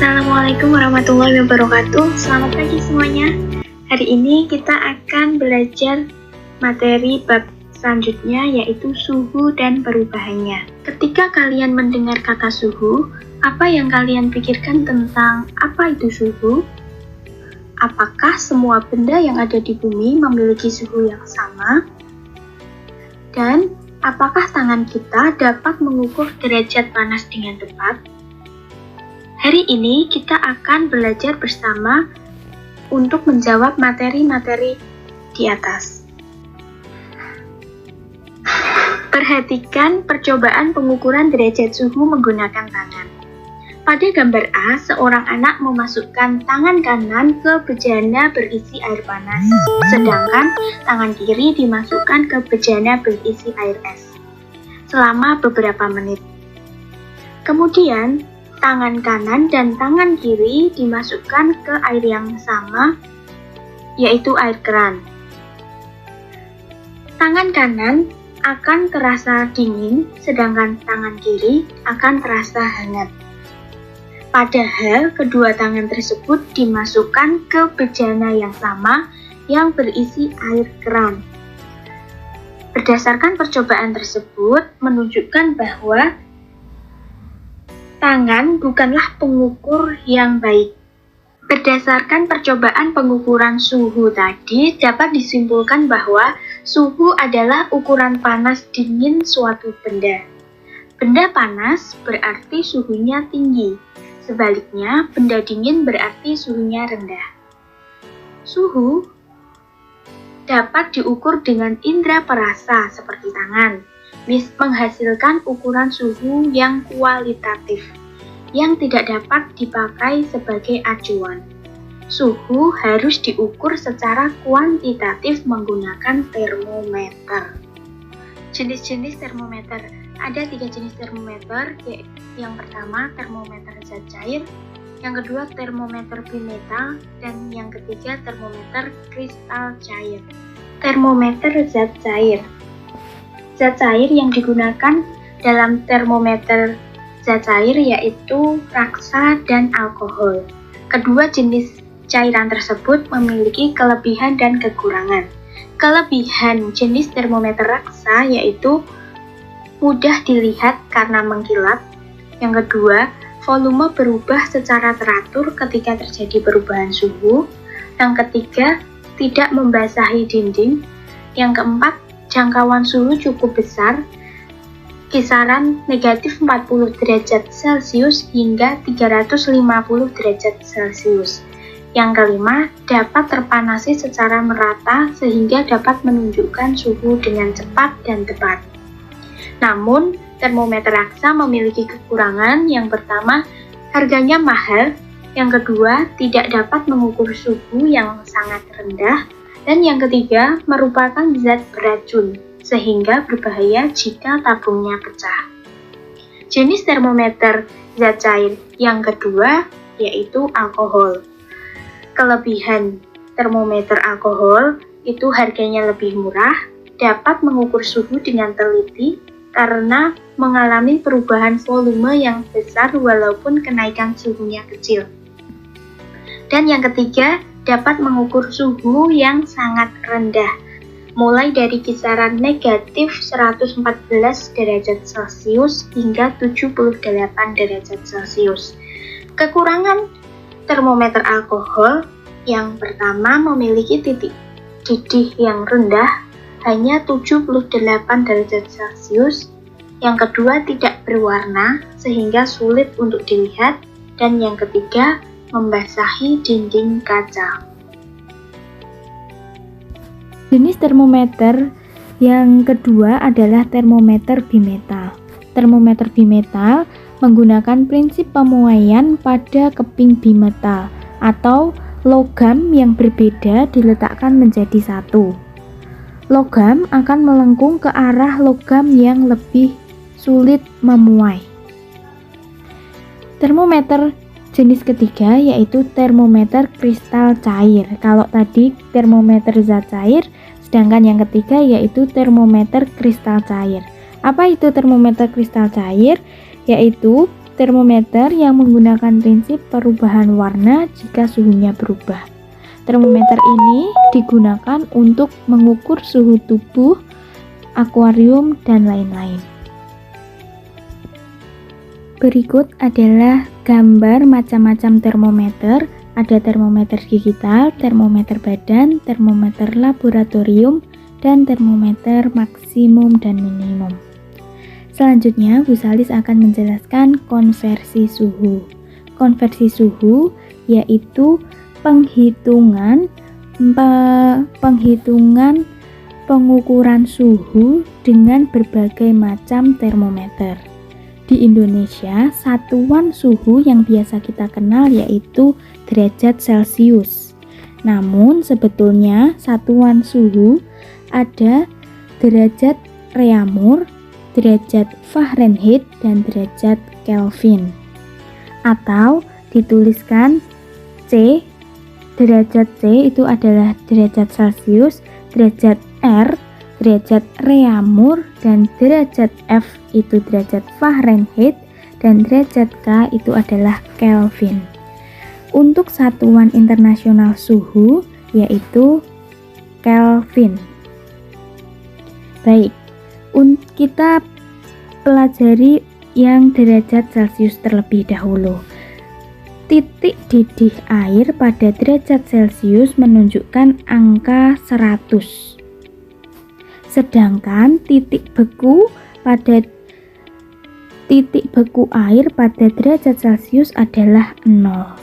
Assalamualaikum warahmatullahi wabarakatuh. Selamat pagi semuanya. Hari ini kita akan belajar materi bab selanjutnya, yaitu suhu dan perubahannya. Ketika kalian mendengar kata suhu, apa yang kalian pikirkan tentang apa itu suhu? Apakah semua benda yang ada di bumi memiliki suhu yang sama? Dan apakah tangan kita dapat mengukur derajat panas dengan tepat? Hari ini kita akan belajar bersama untuk menjawab materi-materi di atas. Perhatikan percobaan pengukuran derajat suhu menggunakan tangan. Pada gambar A, seorang anak memasukkan tangan kanan ke bejana berisi air panas, sedangkan tangan kiri dimasukkan ke bejana berisi air es selama beberapa menit. Kemudian, tangan kanan dan tangan kiri dimasukkan ke air yang sama, yaitu air keran. Tangan kanan akan terasa dingin, sedangkan tangan kiri akan terasa hangat. Padahal kedua tangan tersebut dimasukkan ke bejana yang sama yang berisi air keran. Berdasarkan percobaan tersebut menunjukkan bahwa tangan bukanlah pengukur yang baik. Berdasarkan percobaan pengukuran suhu tadi, dapat disimpulkan bahwa suhu adalah ukuran panas dingin suatu benda. Benda panas berarti suhunya tinggi, sebaliknya benda dingin berarti suhunya rendah. Suhu dapat diukur dengan indera perasa seperti tangan, menghasilkan ukuran suhu yang kualitatif, yang tidak dapat dipakai sebagai acuan. Suhu harus diukur secara kuantitatif menggunakan termometer. Jenis-jenis termometer. Ada 3 jenis termometer, yang pertama termometer zat cair, yang kedua termometer bimetal, dan yang ketiga termometer kristal cair. Termometer zat cair. Zat cair yang digunakan dalam termometer zat cair yaitu raksa dan alkohol. Kedua jenis cairan tersebut memiliki kelebihan dan kekurangan. Kelebihan jenis termometer raksa yaitu mudah dilihat karena mengkilap. Yang kedua, volume berubah secara teratur ketika terjadi perubahan suhu. Yang ketiga, tidak membasahi dinding. Yang keempat, jangkauan suhu cukup besar, kisaran negatif 40 derajat Celcius hingga 350 derajat Celcius. Yang kelima, dapat terpanasi secara merata sehingga dapat menunjukkan suhu dengan cepat dan tepat. Namun, termometer raksa memiliki kekurangan. Yang pertama, harganya mahal. Yang kedua, tidak dapat mengukur suhu yang sangat rendah. Dan yang ketiga, merupakan zat beracun, sehingga berbahaya jika tabungnya pecah. Jenis termometer zat cair yang kedua yaitu alkohol. Kelebihan termometer alkohol itu harganya lebih murah, dapat mengukur suhu dengan teliti karena mengalami perubahan volume yang besar walaupun kenaikan suhunya kecil. Dan yang ketiga, dapat mengukur suhu yang sangat rendah, mulai dari kisaran negatif 114 derajat Celcius hingga 78 derajat Celcius. Kekurangan termometer alkohol yang pertama memiliki titik didih yang rendah, hanya 78 derajat Celcius. Yang kedua, tidak berwarna sehingga sulit untuk dilihat. Dan yang ketiga, membasahi dinding kaca. Jenis termometer yang kedua adalah termometer bimetal. Termometer bimetal menggunakan prinsip pemuaian pada keping bimetal atau logam yang berbeda diletakkan menjadi satu. Logam akan melengkung ke arah logam yang lebih sulit memuai. Termometer jenis ketiga yaitu termometer kristal cair. Kalau tadi termometer zat cair, sedangkan yang ketiga yaitu termometer kristal cair. Apa itu termometer kristal cair? Yaitu termometer yang menggunakan prinsip perubahan warna jika suhunya berubah. Termometer ini digunakan untuk mengukur suhu tubuh, akuarium, dan lain-lain. Berikut adalah gambar macam-macam termometer. Ada termometer digital, termometer badan, termometer laboratorium, dan termometer maksimum dan minimum. Selanjutnya, Bu Salis akan menjelaskan konversi suhu. Konversi suhu yaitu penghitungan pengukuran suhu dengan berbagai macam termometer. Di Indonesia, satuan suhu yang biasa kita kenal yaitu derajat Celcius. Namun sebetulnya satuan suhu ada derajat Reaumur, derajat Fahrenheit, dan derajat Kelvin. Atau dituliskan C, derajat C itu adalah derajat Celcius, derajat R, derajat Reaumur, dan derajat F itu derajat Fahrenheit, dan derajat K itu adalah Kelvin. Untuk satuan internasional suhu yaitu Kelvin. Baik, kita pelajari yang derajat Celcius terlebih dahulu. Titik didih air pada derajat Celcius menunjukkan angka 100. Sedangkan titik beku air pada derajat Celcius adalah 0.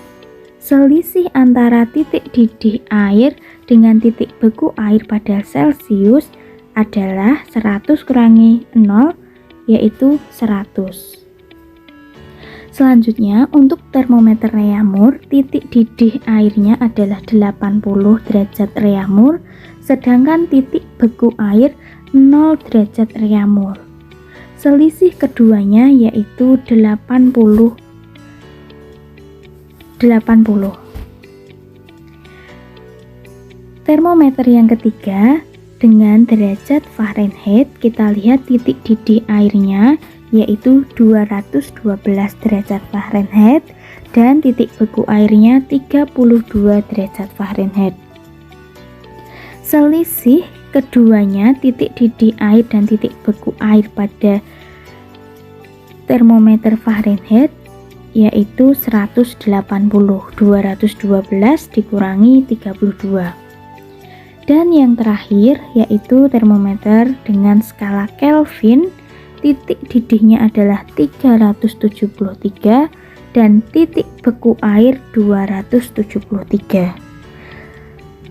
Selisih antara titik didih air dengan titik beku air pada Celcius adalah 100 kurangi 0 yaitu 100. Selanjutnya, untuk termometer Reaumur, titik didih airnya adalah 80 derajat Reaumur, sedangkan titik beku air 0 derajat Reaumur. Selisih keduanya yaitu 80. Termometer yang ketiga dengan derajat Fahrenheit, kita lihat titik didih airnya yaitu 212 derajat Fahrenheit dan titik beku airnya 32 derajat Fahrenheit. Selisih keduanya titik didih air dan titik beku air pada termometer Fahrenheit yaitu 180. 212 dikurangi 32. Dan yang terakhir yaitu termometer dengan skala Kelvin, titik didihnya adalah 373 dan titik beku air 273.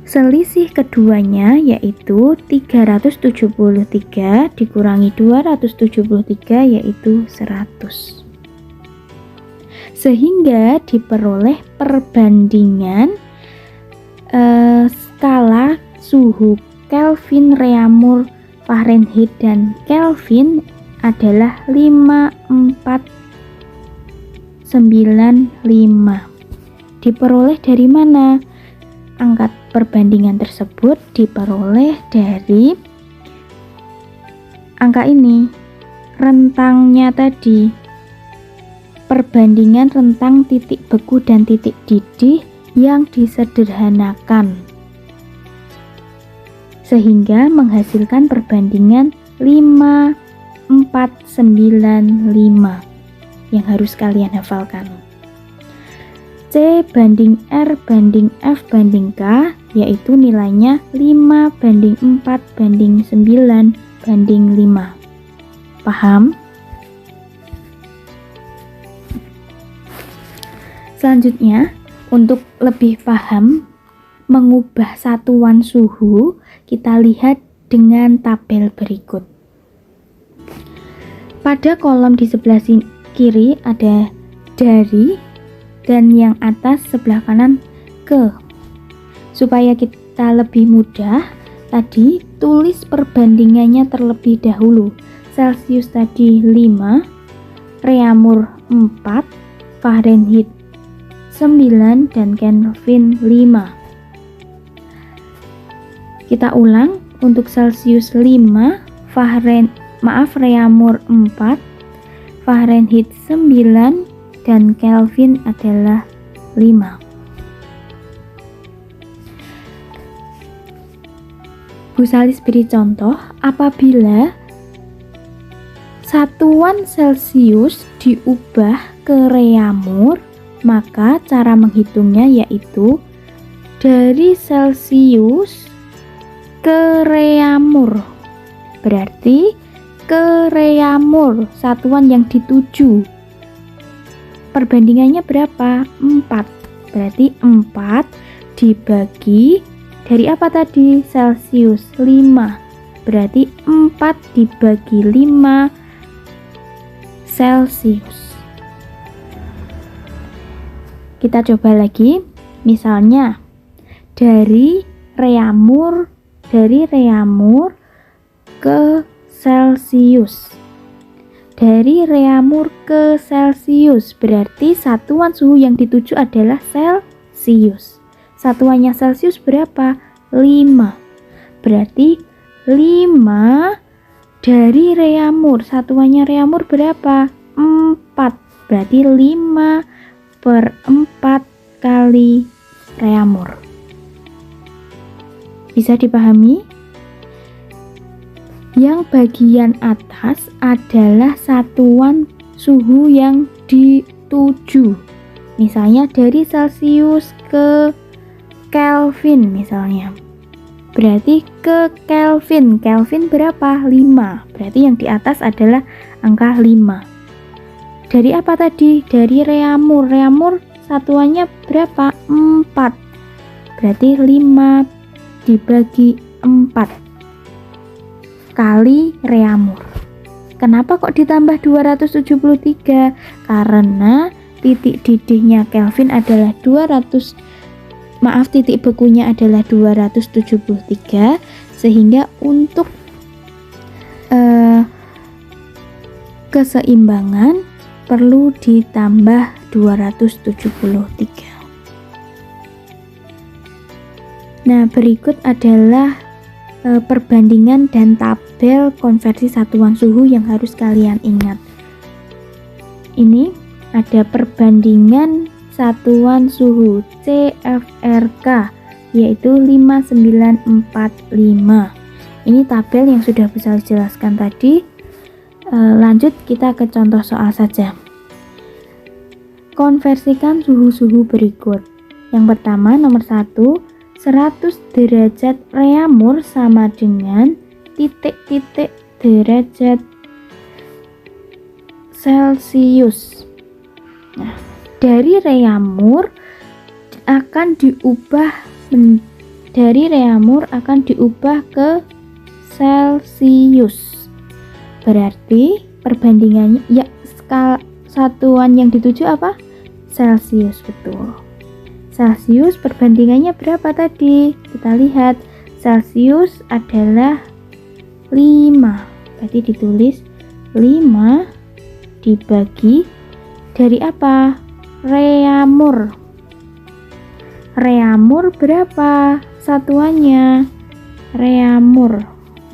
Selisih keduanya yaitu 373 dikurangi 273 yaitu 100. Sehingga diperoleh perbandingan skala suhu Kelvin, Reaumur, Fahrenheit, dan Kelvin adalah 5495. Diperoleh dari mana? Angka perbandingan tersebut diperoleh dari angka ini, rentangnya tadi, perbandingan rentang titik beku dan titik didih yang disederhanakan sehingga menghasilkan perbandingan 5495 yang harus kalian hafalkan. C banding R banding F banding K yaitu nilainya 5 banding 4 banding 9 banding 5. Paham? Selanjutnya, untuk lebih paham mengubah satuan suhu, kita lihat dengan tabel berikut. Pada kolom di sebelah kiri ada dari dan yang atas sebelah kanan ke. Supaya kita lebih mudah, tadi tulis perbandingannya terlebih dahulu. Celcius tadi 5, Reaumur 4, Fahrenheit 9, dan Kelvin 5. Kita ulang, untuk Celcius 5, Reaumur 4, Fahrenheit 9, dan Kelvin adalah 5. Bu Salis beri contoh, apabila satuan Celcius diubah ke reaumur, maka cara menghitungnya yaitu dari Celcius ke reaumur. Berarti ke reaumur, satuan yang dituju. Perbandingannya berapa? 4. Berarti 4 dibagi dari apa tadi? Celcius 5. Berarti 4 dibagi 5 Celcius. Kita coba lagi. Misalnya dari reaumur ke Celcius. Dari reaumur ke Celcius berarti satuan suhu yang dituju adalah Celcius. Satuannya Celcius berapa? 5. Berarti 5 dari reaumur. Satuannya reaumur berapa? 4. Berarti 5/4 kali reaumur. Bisa dipahami? Yang bagian atas adalah satuan suhu yang dituju. Misalnya dari Celcius ke Kelvin misalnya. Berarti ke Kelvin. Kelvin berapa? 5. Berarti yang di atas adalah angka 5. Dari apa tadi? Dari reaumur. Reaumur satuannya berapa? 4. Berarti 5 dibagi 4 kali reaumur. Kenapa kok ditambah 273? Karena titik didihnya Kelvin adalah titik bekunya adalah 273, sehingga untuk keseimbangan perlu ditambah 273. Nah, berikut adalah perbandingan dan tabel konversi satuan suhu yang harus kalian ingat. Ini ada perbandingan satuan suhu CFRK yaitu 5945. Ini tabel yang sudah bisa dijelaskan tadi. Lanjut kita ke contoh soal saja. Konversikan suhu-suhu berikut. Yang pertama nomor 1, 100 derajat reaumur sama dengan titik-titik derajat Celcius. Nah, dari reaumur akan diubah ke Celcius. Berarti perbandingannya ya skala satuan yang dituju apa? Celcius, betul. Celcius perbandingannya berapa tadi? Kita lihat. Celcius adalah 5. Berarti ditulis 5 dibagi dari apa? Reaumur. Reaumur berapa satuannya? Reaumur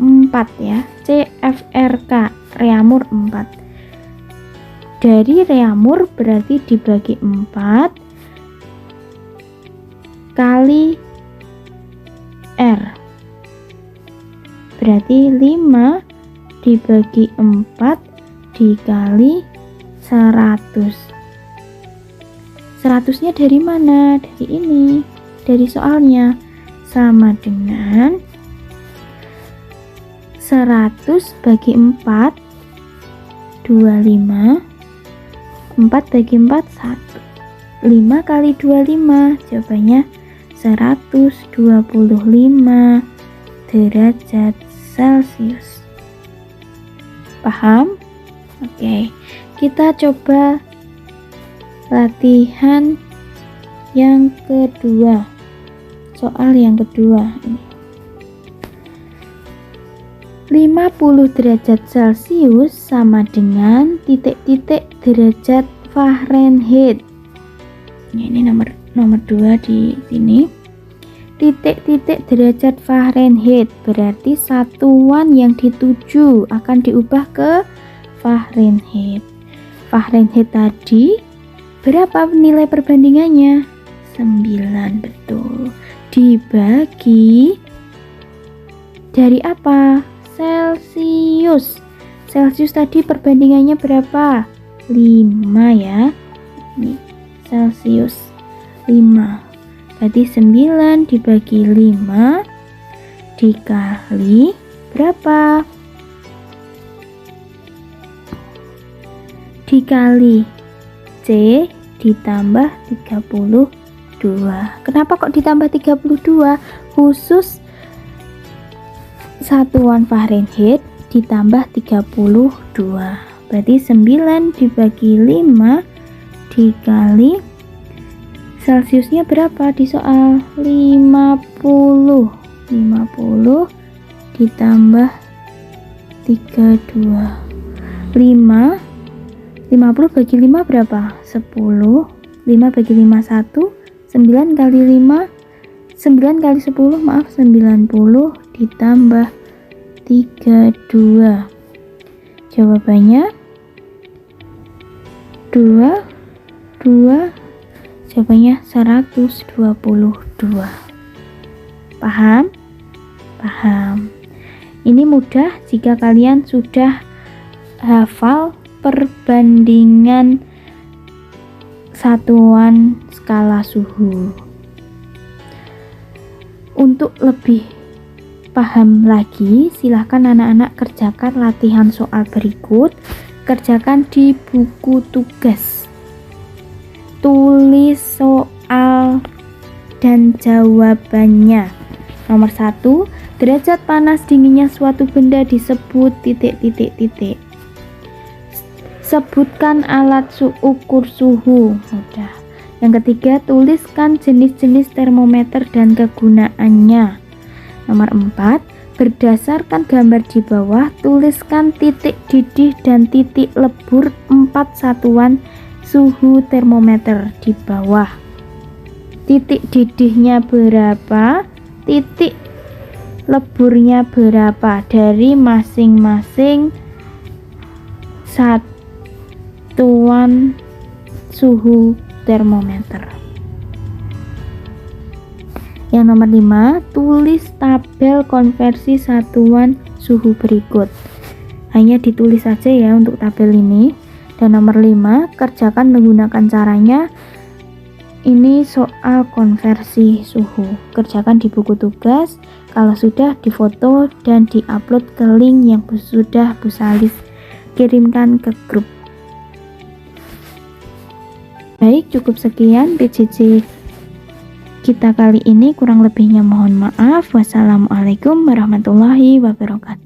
4 ya. CFRK reaumur 4. Dari reaumur berarti dibagi 4 kali R. Berarti 5 dibagi 4 dikali 100. 100-nya dari mana? Dari ini. Dari soalnya. Sama dengan 100 bagi 4 25. 4 bagi 4 1. 5 kali 25. Jawabannya 125 derajat Celcius. Paham? Oke, kita coba latihan yang kedua. Soal yang kedua ini. 50 derajat Celcius sama dengan titik-titik derajat Fahrenheit. Ini nomor 2 di sini. Titik-titik derajat Fahrenheit berarti satuan yang dituju akan diubah ke Fahrenheit. Fahrenheit tadi Berapa nilai perbandingannya? 9, betul. Dibagi dari apa? Celcius. Celcius tadi perbandingannya berapa? 5 ya. Ini Celcius 5. Berarti 9 dibagi 5 dikali berapa? Dikali C ditambah 32. Kenapa kok ditambah 32? Khusus satuan Fahrenheit ditambah 32. Berarti 9 dibagi 5 dikali Celciusnya berapa di soal? 50. 50 ditambah 32. 50 bagi 5 berapa? 10. 5 bagi 5 1. 9 kali 5 9 kali 10 maaf 90 ditambah 32. Jawabannya 2. Jawabannya 122. Paham? Paham. Ini mudah jika kalian sudah hafal perbandingan satuan skala suhu. Untuk lebih paham lagi, silahkan anak-anak kerjakan latihan soal berikut. Kerjakan di buku tugas. Tulis soal dan jawabannya. Nomor 1, derajat panas dinginnya suatu benda disebut titik. Sebutkan alat ukur suhu. Mudah. Yang ketiga, tuliskan jenis-jenis termometer dan kegunaannya. Nomor 4, berdasarkan gambar di bawah, tuliskan titik didih dan titik lebur 4 satuan suhu termometer di bawah. Titik didihnya berapa? Titik leburnya berapa dari masing-masing satuan suhu termometer. Yang nomor 5, tulis tabel konversi satuan suhu berikut. Hanya ditulis saja ya untuk tabel ini. Dan nomor 5, kerjakan menggunakan caranya. Ini soal konversi suhu. Kerjakan di buku tugas. Kalau sudah, difoto dan diupload ke link yang sudah Bu Salis kirimkan ke grup. Baik, cukup sekian PJJ kita kali ini. Kurang lebihnya mohon maaf. Wassalamualaikum warahmatullahi wabarakatuh.